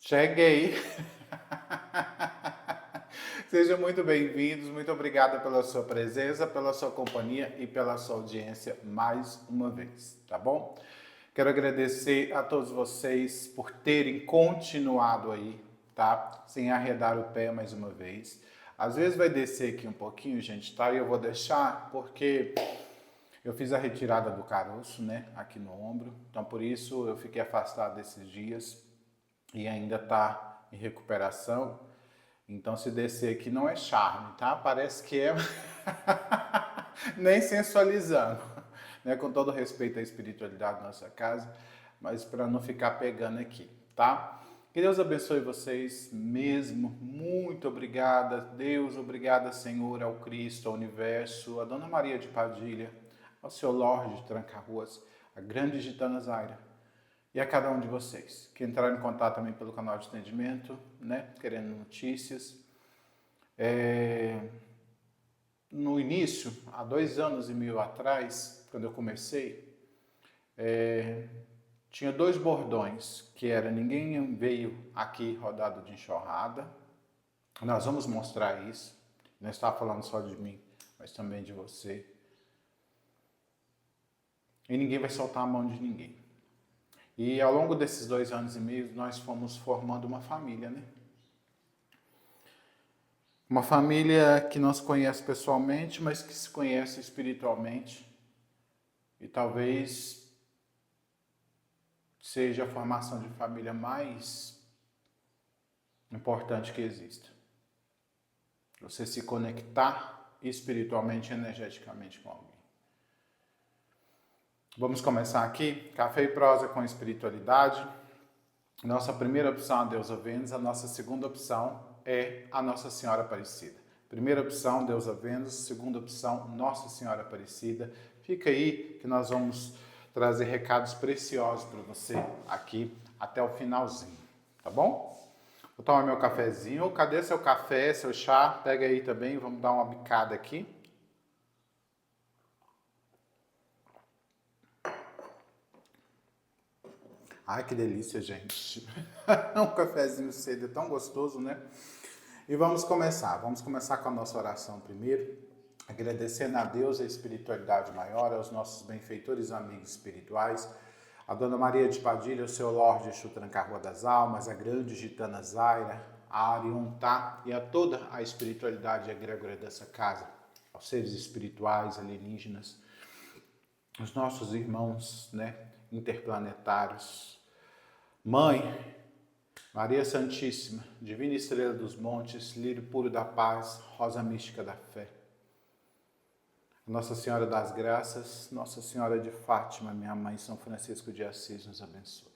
Cheguei! Sejam muito bem-vindos, muito obrigado pela sua presença, pela sua companhia e pela sua audiência mais uma vez, tá bom? Quero agradecer a todos vocês por terem continuado aí, tá? Sem arredar o pé mais uma vez. Às vezes vai descer aqui um pouquinho, gente, tá? E eu vou deixar porque eu fiz a retirada do caroço, né? Aqui no ombro. Então, por isso, eu fiquei afastado desses dias e ainda tá em recuperação. Então, se descer aqui não é charme, tá? Parece que é nem sensualizando, né? Com todo respeito à espiritualidade da nossa casa, mas para não ficar pegando aqui, tá? Que Deus abençoe vocês mesmo. Muito obrigada, Deus, obrigada, Senhor, ao Cristo, ao universo, a Dona Maria de Padilha, ao seu Lorde de Tranca-Ruas, a grande Gitana Zaira, e a cada um de vocês que entraram em contato também pelo canal de atendimento, né, querendo notícias. No início, há 2 anos e meio atrás, quando eu comecei, tinha dois bordões, que era ninguém veio aqui rodado de enxurrada. Nós vamos mostrar isso. Não está falando só de mim, mas também de você. E ninguém vai soltar a mão de ninguém. E ao longo desses 2 anos e meio, nós fomos formando uma família, né? Uma família que não se conhece pessoalmente, mas que se conhece espiritualmente. E talvez seja a formação de família mais importante que exista. Você se conectar espiritualmente e energeticamente com alguém. Vamos começar aqui. Café e prosa com espiritualidade. Nossa primeira opção, a deusa Vênus. A nossa segunda opção é a Nossa Senhora Aparecida. Primeira opção, deusa Vênus. Segunda opção, Nossa Senhora Aparecida. Fica aí que nós vamos trazer recados preciosos para você aqui até o finalzinho, tá bom? Vou tomar meu cafezinho. Cadê seu café, seu chá? Pega aí também, vamos dar uma bicada aqui. Ai, que delícia, gente. Um cafezinho cedo é tão gostoso, né? E vamos começar com a nossa oração primeiro, agradecendo a Deus, a espiritualidade maior, aos nossos benfeitores amigos espirituais, a Dona Maria de Padilha, o seu Lorde Exu Tranca-Rua das Almas, a grande Gitana Zaira, a Ariontá e a toda a espiritualidade egrégora dessa casa, aos seres espirituais, alienígenas, os nossos irmãos, né, interplanetários. Mãe, Maria Santíssima, Divina Estrela dos Montes, Lírio Puro da Paz, Rosa Mística da Fé. Nossa Senhora das Graças, Nossa Senhora de Fátima, minha mãe, São Francisco de Assis, nos abençoe.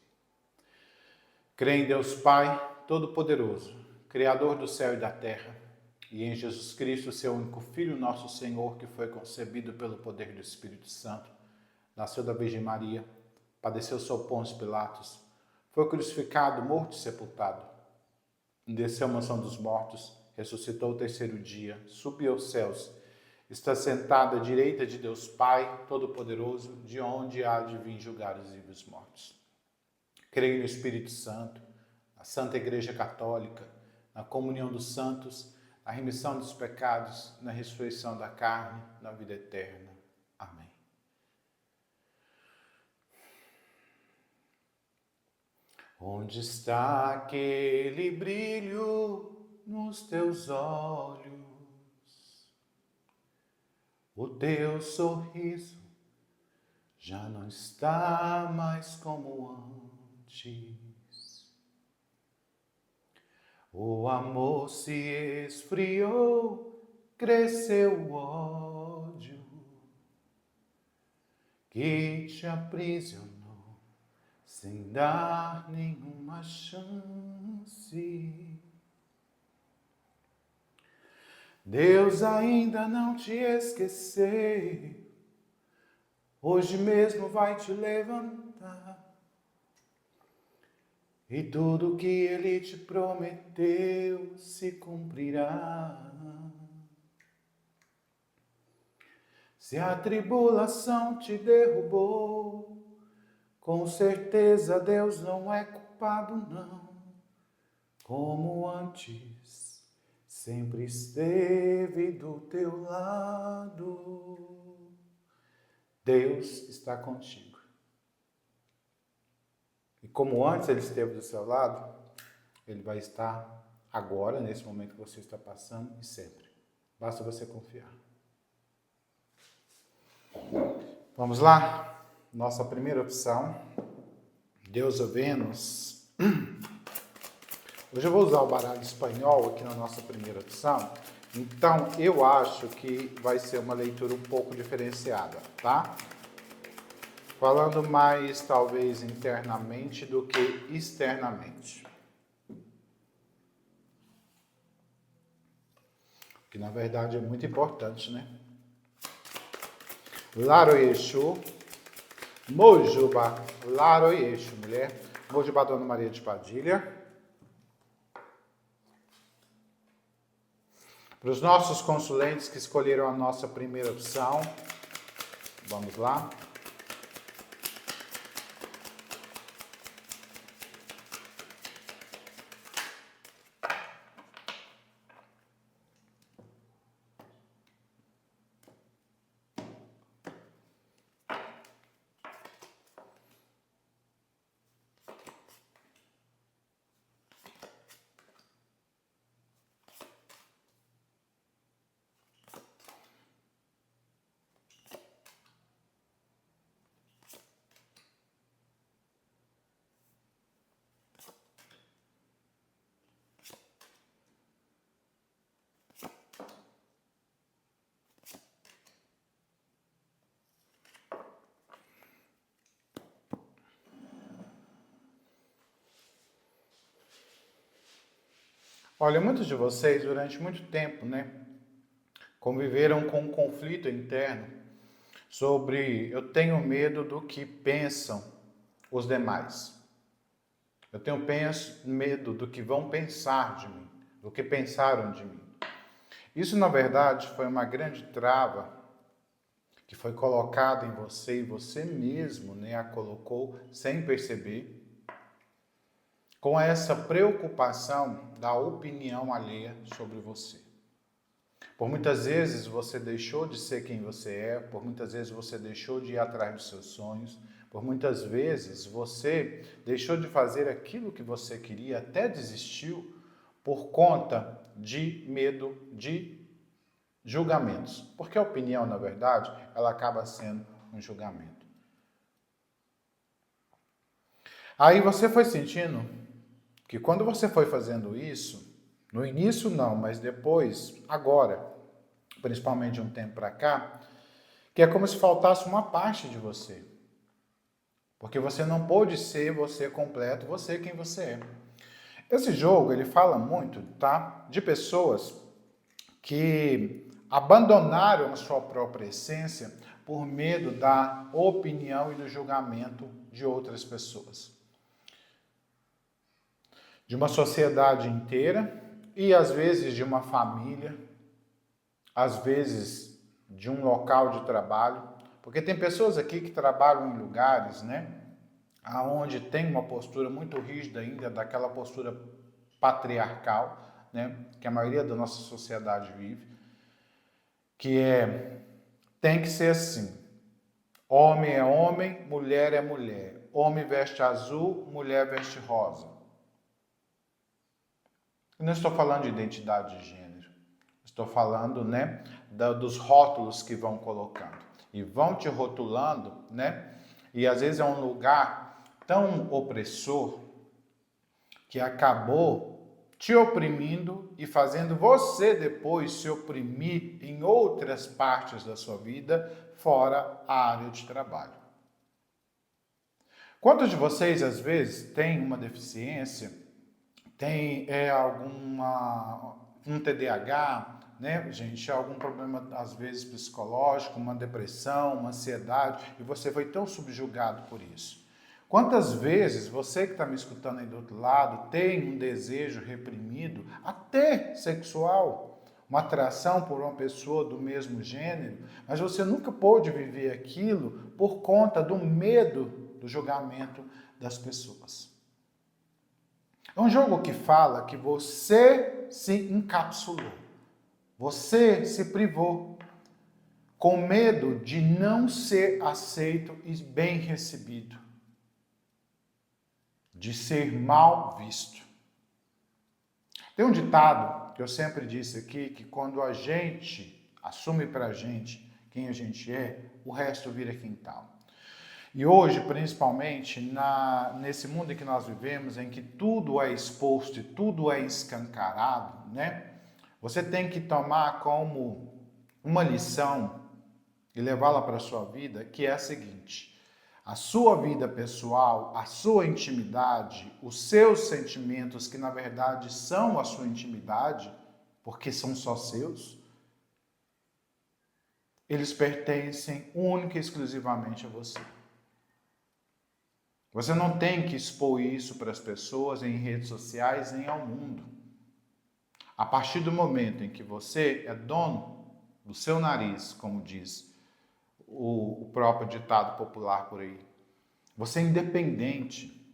Creio em Deus Pai, Todo-Poderoso, Criador do céu e da terra, e em Jesus Cristo, seu único Filho, nosso Senhor, que foi concebido pelo poder do Espírito Santo, nasceu da Virgem Maria, padeceu sob Pôncio Pilatos, foi crucificado, morto e sepultado. Desceu à mansão dos mortos, ressuscitou o terceiro dia, subiu aos céus, está sentado à direita de Deus Pai, Todo-Poderoso, de onde há de vir julgar os vivos e os mortos. Creio no Espírito Santo, na Santa Igreja Católica, na comunhão dos santos, na remissão dos pecados, na ressurreição da carne, na vida eterna. Amém. Onde está aquele brilho nos teus olhos? O teu sorriso já não está mais como antes. O amor se esfriou, cresceu o ódio que te aprisionou sem dar nenhuma chance. Deus ainda não te esqueceu, hoje mesmo vai te levantar, e tudo que Ele te prometeu se cumprirá. Se a tribulação te derrubou, com certeza Deus não é culpado, não. como antes, sempre esteve do teu lado. Deus está contigo. E como antes Ele esteve do seu lado, Ele vai estar agora, nesse momento que você está passando, e sempre. Basta você confiar. Vamos lá? Nossa primeira opção, Deus ou Vênus. Hoje eu vou usar o baralho espanhol aqui na nossa primeira opção. Então, eu acho que vai ser uma leitura um pouco diferenciada, tá? Falando mais, talvez, internamente do que externamente. Que, na verdade, é muito importante, né? Laroyexu, Mojuba, Laroyexu, mulher. Mojuba, Dona Maria de Padilha. Para os nossos consulentes que escolheram a nossa primeira opção, vamos lá. Olha, muitos de vocês, durante muito tempo, né, conviveram com um conflito interno sobre eu tenho medo do que pensam os demais. Eu tenho medo do que vão pensar de mim, do que pensaram de mim. Isso, na verdade, foi uma grande trava que foi colocada em você e você mesmo, né, a colocou sem perceber, com essa preocupação da opinião alheia sobre você. Por muitas vezes você deixou de ser quem você é, por muitas vezes você deixou de ir atrás dos seus sonhos, por muitas vezes você deixou de fazer aquilo que você queria, até desistiu por conta de medo de julgamentos. Porque a opinião, na verdade, ela acaba sendo um julgamento. Aí você foi sentindo que quando você foi fazendo isso, no início não, mas depois, agora, principalmente de um tempo para cá, que é como se faltasse uma parte de você. Porque você não pôde ser você completo, você quem você é. Esse jogo, ele fala muito, tá? De pessoas que abandonaram a sua própria essência por medo da opinião e do julgamento de outras pessoas. De uma sociedade inteira e às vezes de uma família, às vezes de um local de trabalho, porque tem pessoas aqui que trabalham em lugares, né, aonde tem uma postura muito rígida ainda, daquela postura patriarcal, né, que a maioria da nossa sociedade vive, que tem que ser assim, homem é homem, mulher é mulher, homem veste azul, mulher veste rosa. Eu não estou falando de identidade de gênero, estou falando, né, dos rótulos que vão colocando. E vão te rotulando, né? E às vezes é um lugar tão opressor que acabou te oprimindo e fazendo você depois se oprimir em outras partes da sua vida, fora a área de trabalho. Quantos de vocês, às vezes, têm uma deficiência, tem um TDAH, né, gente, algum problema, às vezes, psicológico, uma depressão, uma ansiedade, e você foi tão subjugado por isso? Quantas vezes você que está me escutando aí do outro lado tem um desejo reprimido, até sexual, uma atração por uma pessoa do mesmo gênero, mas você nunca pôde viver aquilo por conta do medo do julgamento das pessoas? É um jogo que fala que você se encapsulou, você se privou, com medo de não ser aceito e bem recebido, de ser mal visto. Tem um ditado que eu sempre disse aqui, que quando a gente assume pra gente quem a gente é, o resto vira quintal. E hoje, principalmente, nesse mundo em que nós vivemos, em que tudo é exposto e tudo é escancarado, né? Você tem que tomar como uma lição e levá-la para a sua vida, que é a seguinte: a sua vida pessoal, a sua intimidade, os seus sentimentos, que na verdade são a sua intimidade, porque são só seus, eles pertencem única e exclusivamente a você. Você não tem que expor isso para as pessoas em redes sociais nem ao mundo. A partir do momento em que você é dono do seu nariz, como diz o próprio ditado popular por aí, você é independente.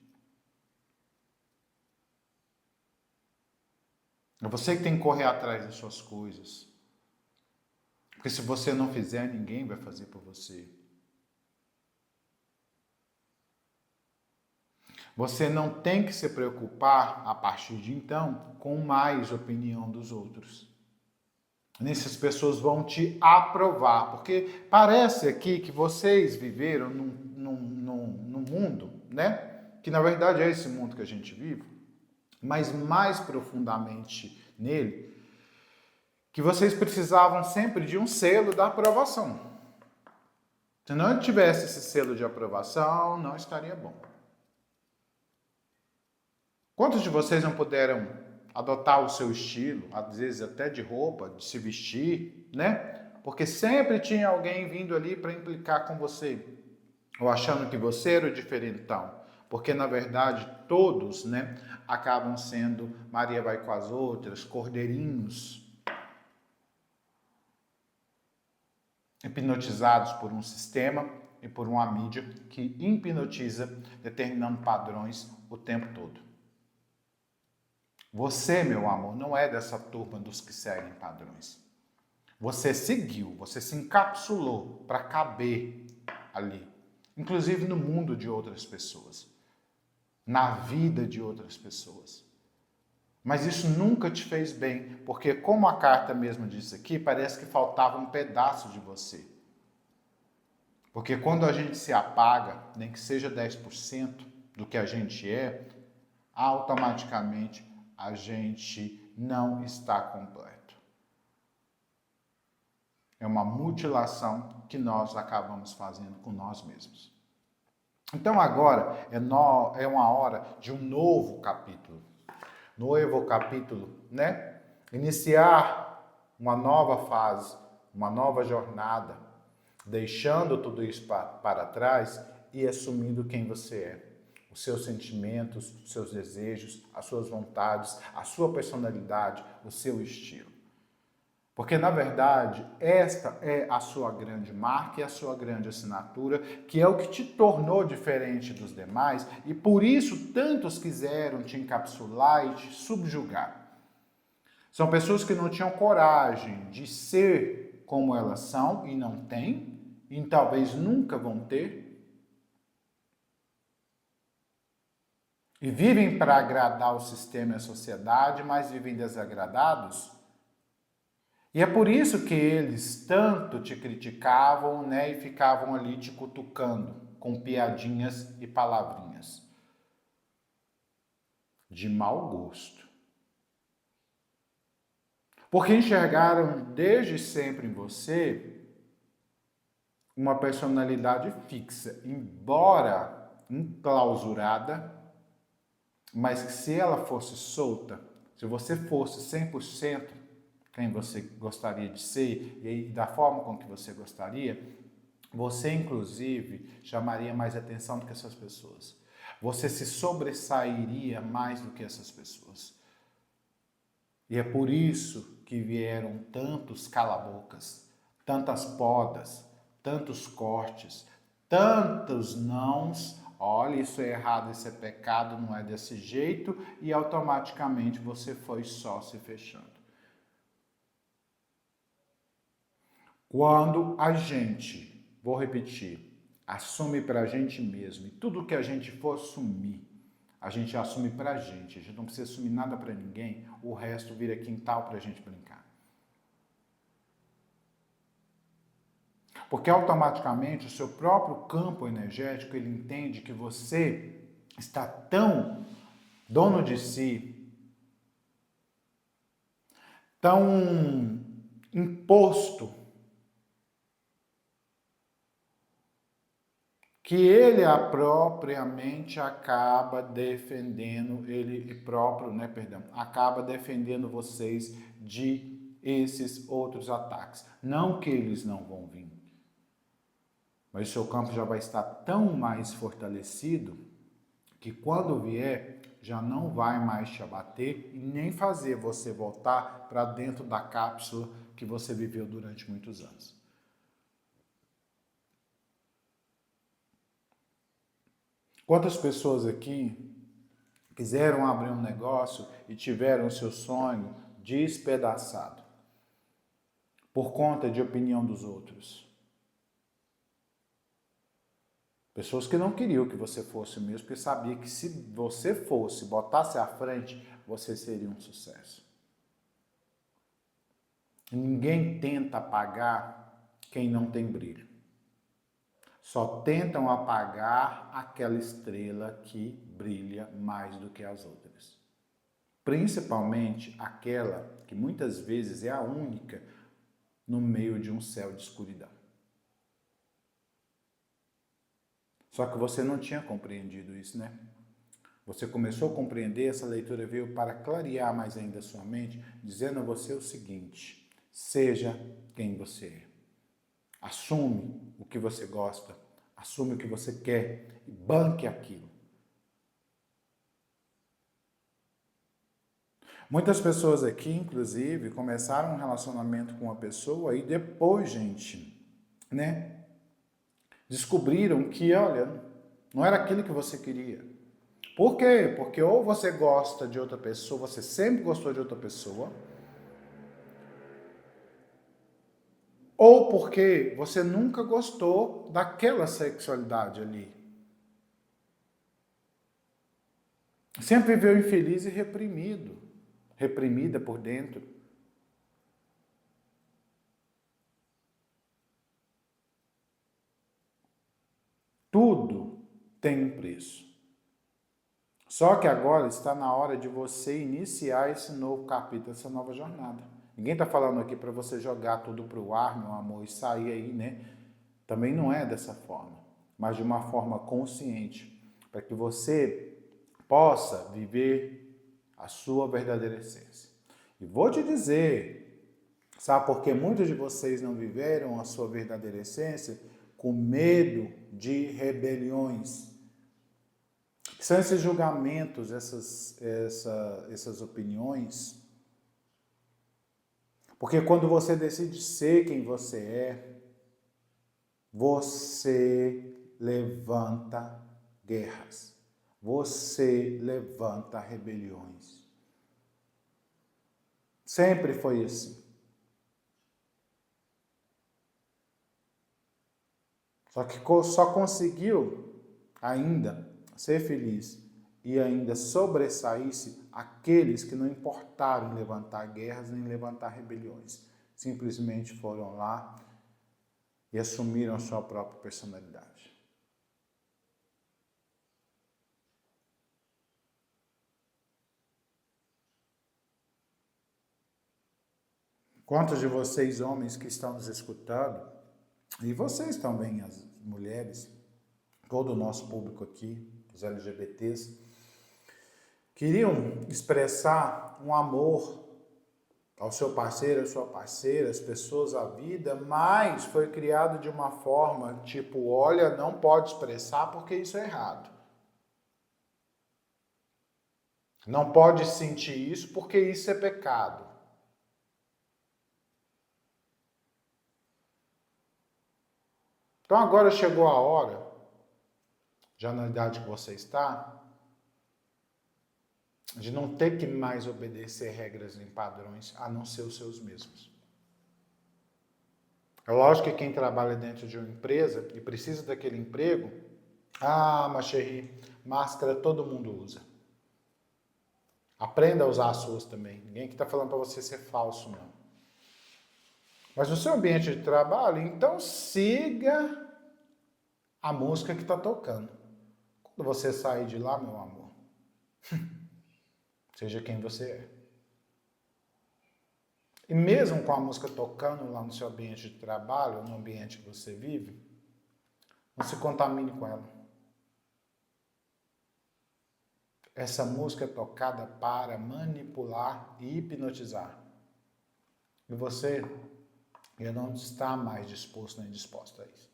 É você que tem que correr atrás das suas coisas. Porque se você não fizer, ninguém vai fazer por você. Você não tem que se preocupar, a partir de então, com mais opinião dos outros. Essas pessoas vão te aprovar, porque parece aqui que vocês viveram num mundo, né? Que na verdade é esse mundo que a gente vive, mas mais profundamente nele, que vocês precisavam sempre de um selo da aprovação. Se não tivesse esse selo de aprovação, não estaria bom. Quantos de vocês não puderam adotar o seu estilo, às vezes até de roupa, de se vestir, né? Porque sempre tinha alguém vindo ali para implicar com você, ou achando que você era o diferentão. Porque, na verdade, todos, né, acabam sendo Maria vai com as outras, cordeirinhos, hipnotizados por um sistema e por uma mídia que hipnotiza determinando padrões o tempo todo. Você, meu amor, não é dessa turma dos que seguem padrões. Você seguiu, você se encapsulou para caber ali, inclusive no mundo de outras pessoas, na vida de outras pessoas. Mas isso nunca te fez bem, porque como a carta mesmo diz aqui, parece que faltava um pedaço de você. Porque quando a gente se apaga, nem que seja 10% do que a gente é, automaticamente a gente não está completo. É uma mutilação que nós acabamos fazendo com nós mesmos. Então agora é uma hora de um novo capítulo. Novo capítulo, né? Iniciar uma nova fase, uma nova jornada, deixando tudo isso para trás e assumindo quem você é. Os seus sentimentos, os seus desejos, as suas vontades, a sua personalidade, o seu estilo. Porque, na verdade, esta é a sua grande marca e a sua grande assinatura, que é o que te tornou diferente dos demais e por isso tantos quiseram te encapsular e te subjugar. São pessoas que não tinham coragem de ser como elas são e não têm, e talvez nunca vão ter, e vivem para agradar o sistema e a sociedade, mas vivem desagradados. E é por isso que eles tanto te criticavam, né, e ficavam ali te cutucando com piadinhas e palavrinhas de mau gosto. Porque enxergaram desde sempre em você uma personalidade fixa, embora enclausurada, mas que se ela fosse solta, se você fosse 100% quem você gostaria de ser e da forma com que você gostaria, você inclusive chamaria mais atenção do que essas pessoas. Você se sobressairia mais do que essas pessoas. E é por isso que vieram tantos cala-bocas, tantas podas, tantos cortes, tantos nãos olha, isso é errado, isso é pecado, não é desse jeito, e automaticamente você foi só se fechando. Quando a gente, vou repetir, assume para a gente mesmo, e tudo que a gente for assumir, a gente assume para a gente não precisa assumir nada para ninguém, o resto vira quintal para a gente brincar. Porque automaticamente o seu próprio campo energético, ele entende que você está tão dono de si, tão imposto, que ele propriamente acaba defendendo, ele próprio, acaba defendendo vocês de esses outros ataques. Não que eles não vão vir, mas o seu campo já vai estar tão mais fortalecido que quando vier, já não vai mais te abater e nem fazer você voltar para dentro da cápsula que você viveu durante muitos anos. Quantas pessoas aqui quiseram abrir um negócio e tiveram o seu sonho despedaçado por conta de opinião dos outros? Pessoas que não queriam que você fosse mesmo, porque sabia que se você fosse, botasse à frente, você seria um sucesso. Ninguém tenta apagar quem não tem brilho. Só tentam apagar aquela estrela que brilha mais do que as outras. Principalmente aquela que muitas vezes é a única no meio de um céu de escuridão. Só que você não tinha compreendido isso, né? Você começou a compreender, essa leitura veio para clarear mais ainda a sua mente, dizendo a você o seguinte: seja quem você é. Assume o que você gosta, assume o que você quer e banque aquilo. Muitas pessoas aqui, inclusive, começaram um relacionamento com uma pessoa e depois, gente, descobriram que, olha, não era aquilo que você queria. Por quê? Porque ou você gosta de outra pessoa, você sempre gostou de outra pessoa, ou porque você nunca gostou daquela sexualidade ali. Sempre viveu infeliz e reprimido, reprimida por dentro. Tudo tem um preço. Só que agora está na hora de você iniciar esse novo capítulo, essa nova jornada. Ninguém está falando aqui para você jogar tudo para o ar, meu amor, e sair aí, né? Também não é dessa forma, mas de uma forma consciente, para que você possa viver a sua verdadeira essência. E vou te dizer, sabe por que muitos de vocês não viveram a sua verdadeira essência? Com medo de rebeliões. São esses julgamentos, essas opiniões. Porque quando você decide ser quem você levanta guerras. Você levanta rebeliões. Sempre foi assim. Só que só conseguiu ainda ser feliz e ainda sobressair-se aqueles que não importaram em levantar guerras nem levantar rebeliões. Simplesmente foram lá e assumiram a sua própria personalidade. Quantos de vocês, homens que estão nos escutando, e vocês também, as mulheres, todo o nosso público aqui, os LGBTs, queriam expressar um amor ao seu parceiro, à sua parceira, às pessoas, à vida, mas foi criado de uma forma tipo, olha, não pode expressar porque isso é errado. Não pode sentir isso porque isso é pecado. Então agora chegou a hora já na idade que você está, de não ter que mais obedecer regras nem padrões, a não ser os seus mesmos. É lógico que quem trabalha dentro de uma empresa e precisa daquele emprego, mas chérie, máscara todo mundo usa. Aprenda a usar as suas também. Ninguém que está falando para você ser falso, não. Mas no seu ambiente de trabalho, então siga a música que está tocando. Quando você sair de lá, meu amor, seja quem você é. E mesmo com a música tocando lá no seu ambiente de trabalho, no ambiente que você vive, não se contamine com ela. Essa música é tocada para manipular e hipnotizar. E você já não está mais disposto nem disposta a isso.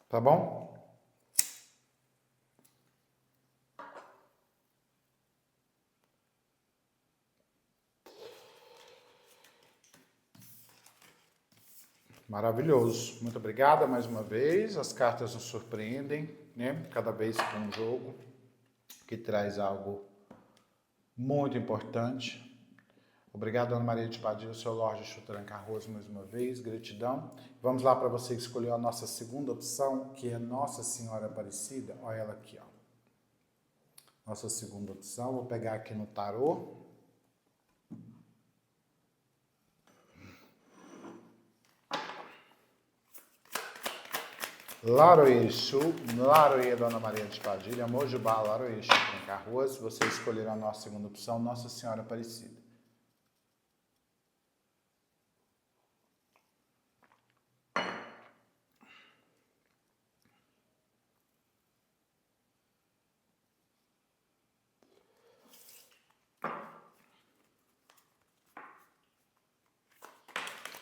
Tá bom? Maravilhoso. Muito obrigada mais uma vez. As cartas nos surpreendem, né? Cada vez com um jogo que traz algo muito importante. Obrigado, Ana Maria de Padilha, seu Lorde Chutranca Arroz, mais uma vez. Gratidão. Vamos lá para você escolher a nossa segunda opção, que é Nossa Senhora Aparecida. Olha ela aqui, ó. Nossa segunda opção. Vou pegar aqui no tarô. Laroie Exu, Laroie Dona Maria de Padilha, Mojubá, Laroie Exu Tranca Arroz. Você escolherá a nossa segunda opção, Nossa Senhora Aparecida.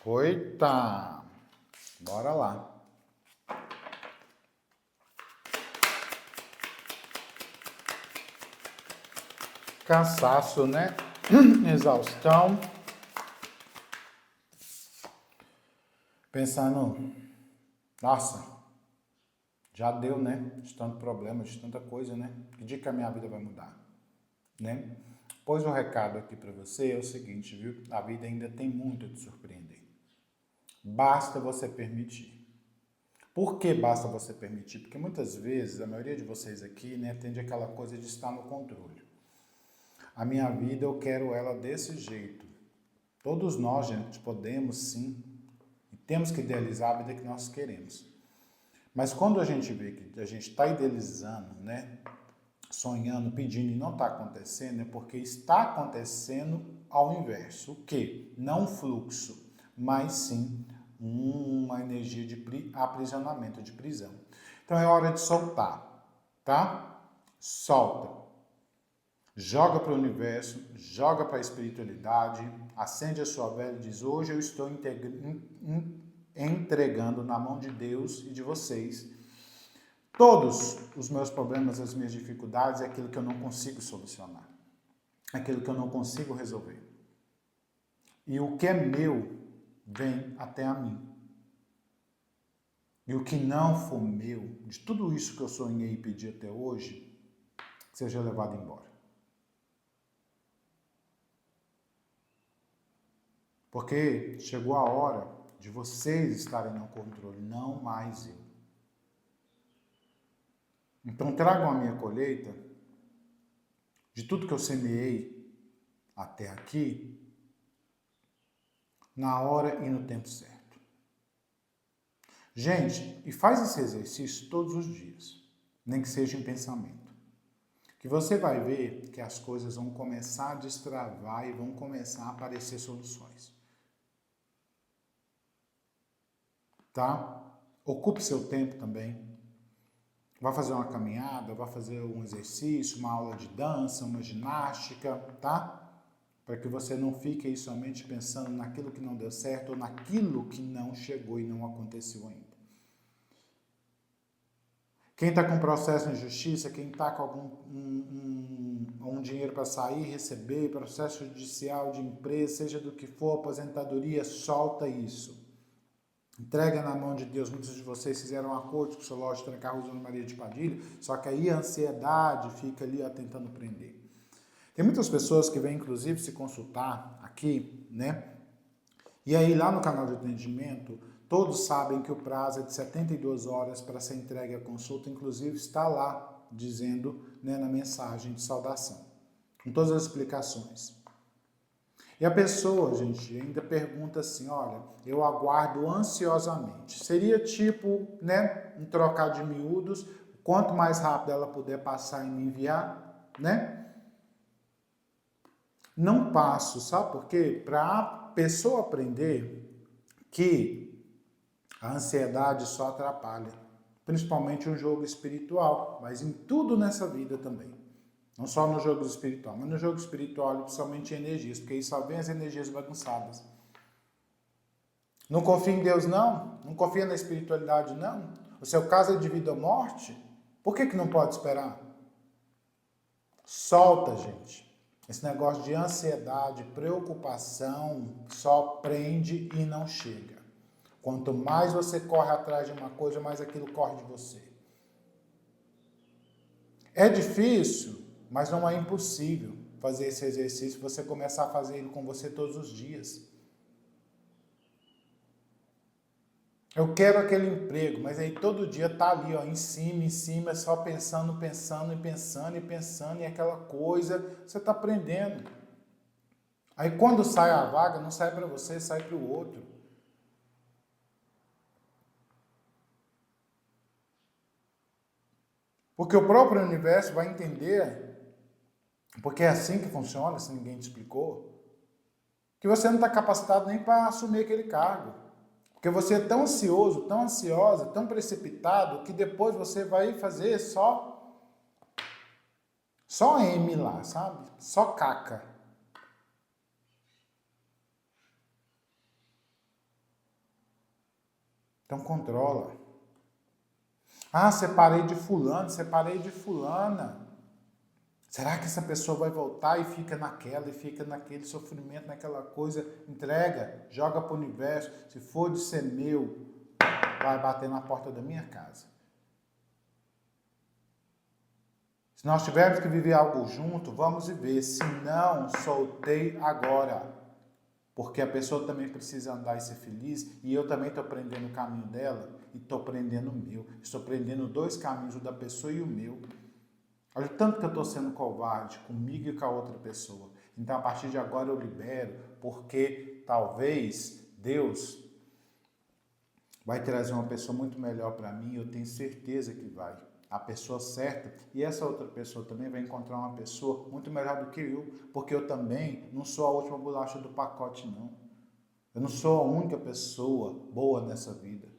Eita! Bora lá. Cansaço, né? Exaustão. Pensando, nossa, já deu, né? De tanto problema, de tanta coisa, né? Que dia que a minha vida vai mudar, né? Pois o recado aqui para você é o seguinte, viu? A vida ainda tem muito a te surpreender. Basta você permitir. Por que basta você permitir? Porque muitas vezes, a maioria de vocês aqui, né, tende aquela coisa de estar no controle. A minha vida, eu quero ela desse jeito. Todos nós, gente, podemos sim, e temos que idealizar a vida que nós queremos. Mas quando a gente vê que a gente está idealizando, né, sonhando, pedindo e não está acontecendo, é porque está acontecendo ao inverso. O quê? Não um fluxo, mas sim uma energia de aprisionamento, de prisão. Então é hora de soltar, tá? Solta. Joga para o universo, joga para a espiritualidade, acende a sua vela e diz, hoje eu estou entregando na mão de Deus e de vocês todos os meus problemas, as minhas dificuldades, aquilo que eu não consigo solucionar, aquilo que eu não consigo resolver. E o que é meu vem até a mim. E o que não for meu, de tudo isso que eu sonhei e pedi até hoje, seja levado embora. Porque chegou a hora de vocês estarem no controle, não mais eu. Então tragam a minha colheita de tudo que eu semeei até aqui, na hora e no tempo certo. Gente, e faz esse exercício todos os dias, nem que seja em pensamento. Que você vai ver que as coisas vão começar a destravar e vão começar a aparecer soluções. Tá? Ocupe seu tempo também. Vai fazer uma caminhada, vai fazer um exercício, uma aula de dança, uma ginástica, tá? Para que você não fique aí somente pensando naquilo que não deu certo ou naquilo que não chegou e não aconteceu ainda. Quem está com processo de justiça, quem está com algum dinheiro para sair, receber, processo judicial de empresa, seja do que for, aposentadoria, solta isso. Entrega na mão de Deus. Muitos de vocês fizeram um acordo com o seu loja de trancar usando Maria de Padilha, só que aí a ansiedade fica ali ó, tentando prender. Tem muitas pessoas que vêm, inclusive, se consultar aqui, né? E aí lá no canal de atendimento, todos sabem que o prazo é de 72 horas para ser entregue a consulta, inclusive está lá dizendo, né, na mensagem de saudação, com todas as explicações. E a pessoa, gente, ainda pergunta assim, olha, eu aguardo ansiosamente. Seria tipo, né, um trocar de miúdos, quanto mais rápido ela puder passar e me enviar, né? Não passo, sabe por quê? Para a pessoa aprender que a ansiedade só atrapalha, principalmente um jogo espiritual, mas em tudo nessa vida também. Não só no jogo espiritual, mas no jogo espiritual, principalmente energias, porque aí só vem as energias bagunçadas. Não confia em Deus, não? Não confia na espiritualidade, não? O seu caso é de vida ou morte? Por que não pode esperar? Solta, gente. Esse negócio de ansiedade, preocupação, só prende e não chega. Quanto mais você corre atrás de uma coisa, mais aquilo corre de você. É difícil, mas não é impossível fazer esse exercício, você começar a fazer ele com você todos os dias. Eu quero aquele emprego, mas aí todo dia tá ali, ó, em cima, só pensando, e aquela coisa, você tá aprendendo. Aí quando sai a vaga, não sai para você, sai para o outro. Porque o próprio universo vai entender, porque é assim que funciona, se ninguém te explicou, que você não está capacitado nem para assumir aquele cargo. Porque você é tão ansioso, tão ansiosa, tão precipitado, que depois você vai fazer só M lá, sabe? Só caca. Então controla. Ah, separei de fulano, separei de fulana. Será que essa pessoa vai voltar e fica naquela, e fica naquele sofrimento, naquela coisa? Entrega, joga para o universo. Se for de ser meu, vai bater na porta da minha casa. Se nós tivermos que viver algo junto, vamos viver. Se não, soltei agora. Porque a pessoa também precisa andar e ser feliz, e eu também estou aprendendo o caminho dela, e estou aprendendo o meu. Estou aprendendo 2 caminhos, o da pessoa e o meu. Olha o tanto que eu estou sendo covarde comigo e com a outra pessoa. Então, a partir de agora eu libero, porque talvez Deus vai trazer uma pessoa muito melhor para mim, eu tenho certeza que vai. A pessoa certa, e essa outra pessoa também vai encontrar uma pessoa muito melhor do que eu, porque eu também não sou a última bolacha do pacote, não. Eu não sou a única pessoa boa nessa vida.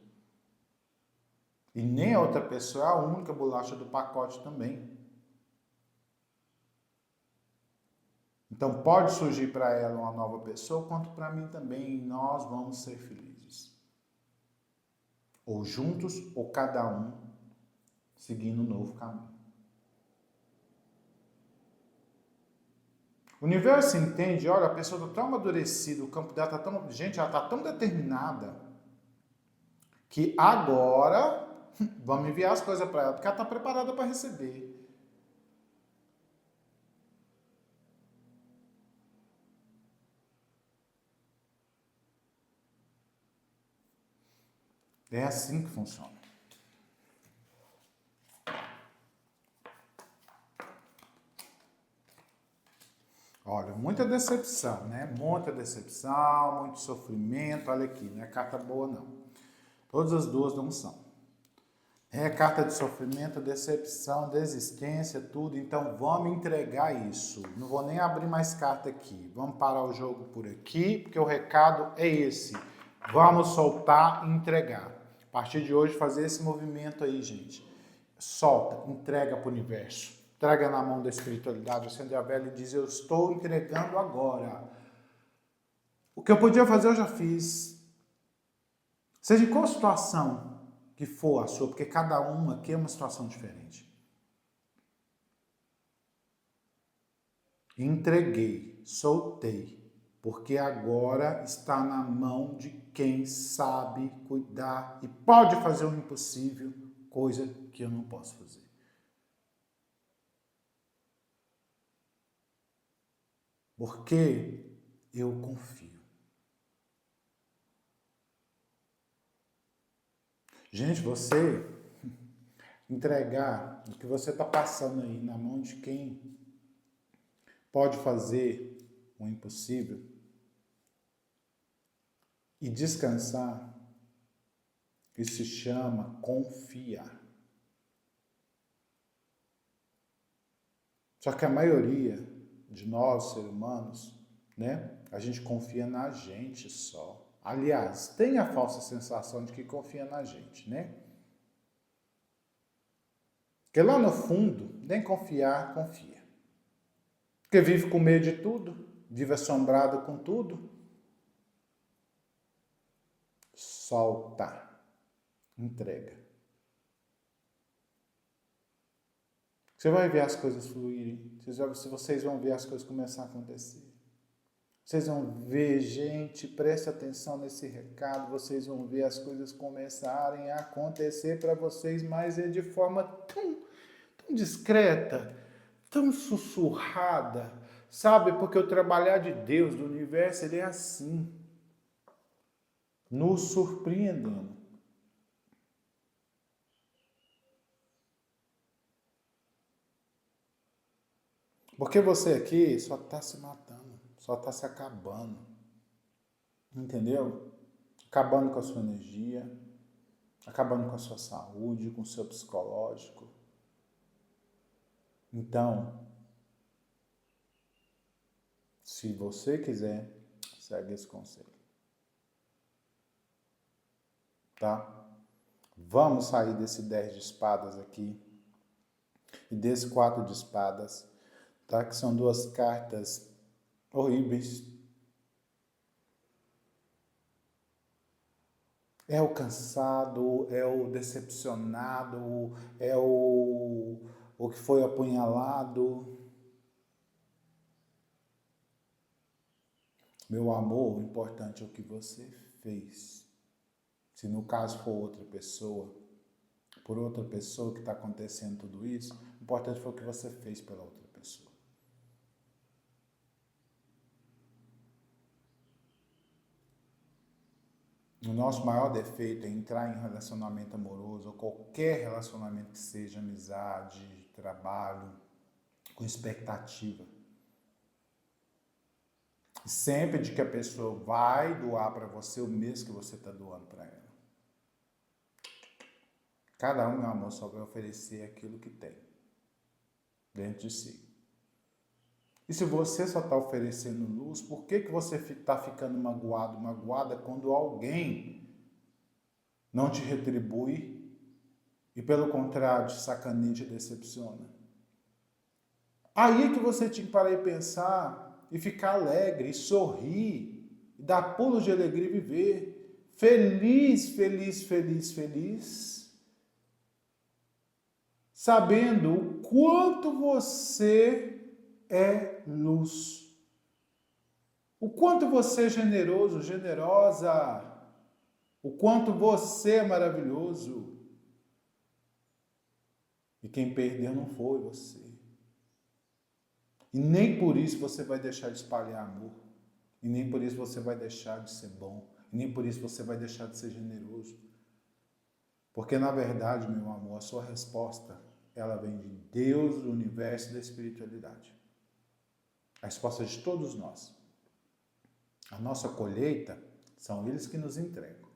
E nem a outra pessoa é a única bolacha do pacote também. Então pode surgir para ela uma nova pessoa, quanto para mim também, e nós vamos ser felizes. Ou juntos, ou cada um seguindo um novo caminho. O universo entende, olha, a pessoa está tão amadurecida, o campo dela está tão... Gente, ela está tão determinada que agora vamos enviar as coisas para ela, porque ela está preparada para receber. É assim que funciona. Olha, muita decepção, né? Muita decepção, muito sofrimento. Olha aqui, não é carta boa, não. Todas as duas não são. É carta de sofrimento, decepção, desistência, tudo. Então, vamos entregar isso. Não vou nem abrir mais carta aqui. Vamos parar o jogo por aqui, porque o recado é esse. Vamos soltar e entregar. A partir de hoje, fazer esse movimento aí, gente. Solta, entrega para o universo. Entrega na mão da espiritualidade. Acende a vela e diz, eu estou entregando agora. O que eu podia fazer, eu já fiz. Seja em qual situação que for a sua, porque cada uma aqui é uma situação diferente. Entreguei, soltei, Porque agora está na mão de quem sabe cuidar e pode fazer o impossível, coisa que eu não posso fazer. Porque eu confio. Gente, você entregar o que você está passando aí na mão de quem pode fazer o impossível e descansar, isso se chama confiar. Só que a maioria de nós, seres humanos, né, a gente confia na gente só. Aliás, tem a falsa sensação de que confia na gente, né? Porque lá no fundo, nem confiar, confia. Porque vive com medo de tudo, vive assombrado com tudo. Solta, entrega. Você vai ver as coisas fluírem, vocês vão ver as coisas começar a acontecer. Vocês vão ver, gente, preste atenção nesse recado, vocês vão ver as coisas começarem a acontecer para vocês, mas é de forma tão discreta, tão sussurrada, sabe? Porque o trabalhar de Deus, do universo, ele é assim, nos surpreendendo. Porque você aqui só está se matando, só está se acabando, entendeu? Acabando com a sua energia, acabando com a sua saúde, com o seu psicológico. Então, se você quiser, segue esse conselho. Tá? Vamos sair desse 10 de espadas aqui e desse 4 de espadas, tá? Que são duas cartas horríveis. É o cansado, é o decepcionado, é o que foi apunhalado. Meu amor, o importante é o que você fez. Se no caso for outra pessoa, por outra pessoa que está acontecendo tudo isso, o importante foi o que você fez pela outra pessoa. O nosso maior defeito é entrar em relacionamento amoroso, ou qualquer relacionamento que seja, amizade, trabalho, com expectativa. Sempre de que a pessoa vai doar para você o mesmo que você está doando para ela. Cada um, meu amor, só vai oferecer aquilo que tem dentro de si. E se você só está oferecendo luz, por que você está ficando magoada quando alguém não te retribui e, pelo contrário, te sacaneia e te decepciona? Aí que você tinha que parar e pensar e ficar alegre, e sorrir, e dar pulos de alegria e viver. Feliz, feliz, feliz, feliz. Sabendo o quanto você é luz. O quanto você é generoso, generosa. O quanto você é maravilhoso. E quem perdeu não foi você. E nem por isso você vai deixar de espalhar amor. E nem por isso você vai deixar de ser bom. E nem por isso você vai deixar de ser generoso. Porque, na verdade, meu amor, a sua resposta, ela vem de Deus, do universo e da espiritualidade. A resposta de todos nós. A nossa colheita são eles que nos entregam.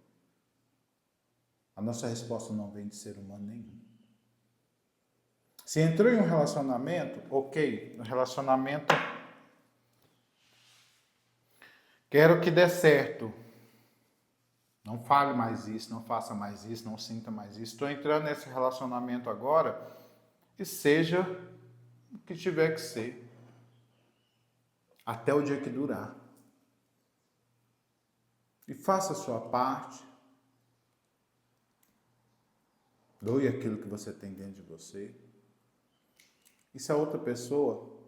A nossa resposta não vem de ser humano nenhum. Se entrou em um relacionamento, ok, no relacionamento quero que dê certo. Não fale mais isso, não faça mais isso, não sinta mais isso. Estou entrando nesse relacionamento agora e seja o que tiver que ser. Até o dia que durar. E faça a sua parte. Doe aquilo que você tem dentro de você. E se a outra pessoa,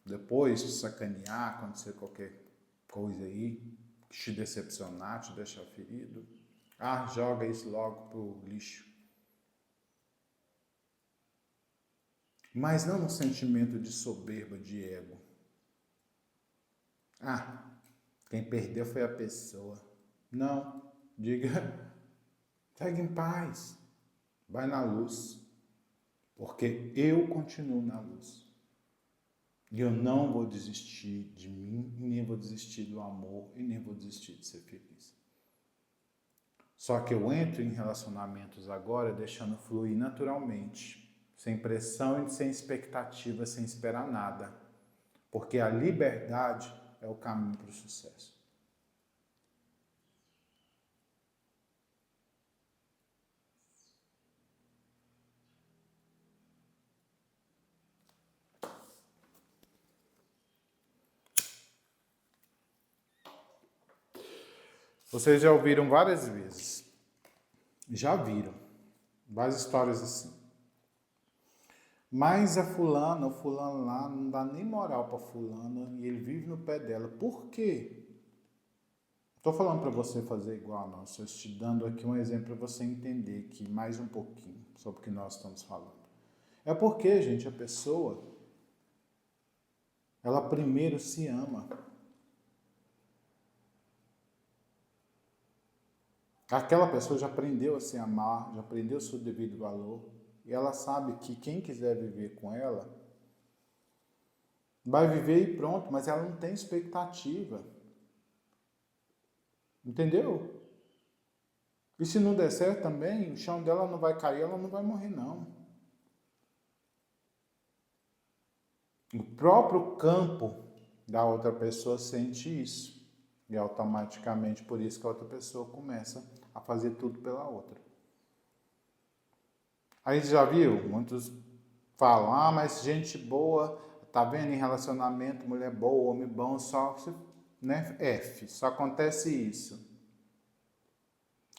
depois de sacanear, acontecer qualquer coisa aí, te decepcionar, te deixar ferido, joga isso logo pro lixo. Mas não no sentimento de soberba, de ego. Quem perdeu foi a pessoa. Não, diga, segue em paz, vai na luz, porque eu continuo na luz. E eu não vou desistir de mim, e nem vou desistir do amor, e nem vou desistir de ser feliz. Só que eu entro em relacionamentos agora deixando fluir naturalmente, sem pressão e sem expectativa, sem esperar nada. Porque a liberdade é o caminho para o sucesso. Vocês já ouviram várias vezes. Já viram várias histórias assim. Mas a fulana, o fulano lá, não dá nem moral para fulana e ele vive no pé dela. Por quê? Estou falando para você fazer igual, não. Estou te dando aqui um exemplo para você entender aqui mais um pouquinho sobre o que nós estamos falando. É porque, gente, a pessoa, ela primeiro se ama. Aquela pessoa já aprendeu a se amar, já aprendeu o seu devido valor, e ela sabe que quem quiser viver com ela, vai viver e pronto, mas ela não tem expectativa. Entendeu? E se não der certo também, o chão dela não vai cair, ela não vai morrer não. O próprio campo da outra pessoa sente isso. E automaticamente por isso que a outra pessoa começa a fazer tudo pela outra. Aí já viu? Muitos falam, mas gente boa, tá vendo em relacionamento, mulher boa, homem bom, só, né? Só acontece isso.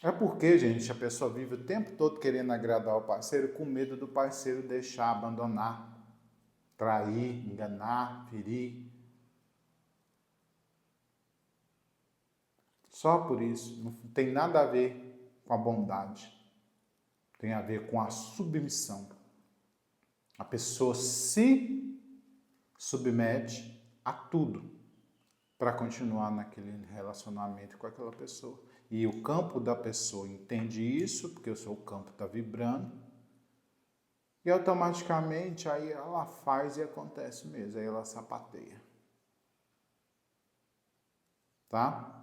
É porque, gente, a pessoa vive o tempo todo querendo agradar o parceiro, com medo do parceiro deixar, abandonar, trair, enganar, ferir. Só por isso, não tem nada a ver com a bondade. Tem a ver com a submissão. A pessoa se submete a tudo para continuar naquele relacionamento com aquela pessoa. E o campo da pessoa entende isso, porque o seu campo está vibrando, e automaticamente aí ela faz e acontece mesmo, aí ela sapateia. Tá?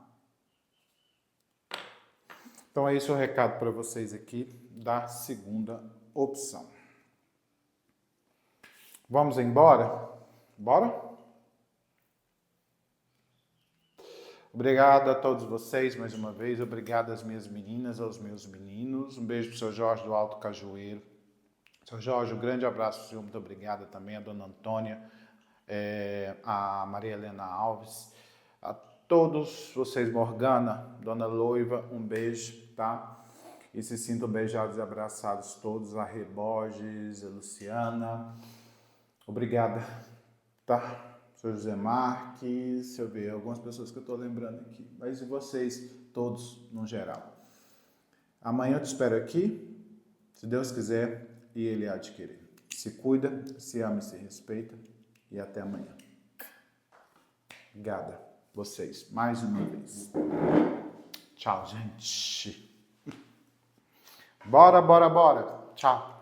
Então é esse o recado para vocês aqui da segunda opção. Vamos embora? Bora? Obrigado a todos vocês mais uma vez. Obrigado às minhas meninas, aos meus meninos. Um beijo para o seu Jorge do Alto Cajueiro. Seu Jorge, um grande abraço para o senhor. Muito obrigado também a dona Antônia, a Maria Helena Alves, a todos vocês, Morgana, dona Loiva, um beijo, tá? E se sintam beijados e abraçados todos, a Reborges, a Luciana, obrigada, tá? Sr. José Marques, deixa eu ver, algumas pessoas que eu estou lembrando aqui, mas e vocês todos no geral. Amanhã eu te espero aqui, se Deus quiser, e Ele há de querer. Se cuida, se ama e se respeita, e até amanhã. Obrigada, vocês, mais uma vez. Tchau, gente. Bora, bora, bora. Tchau.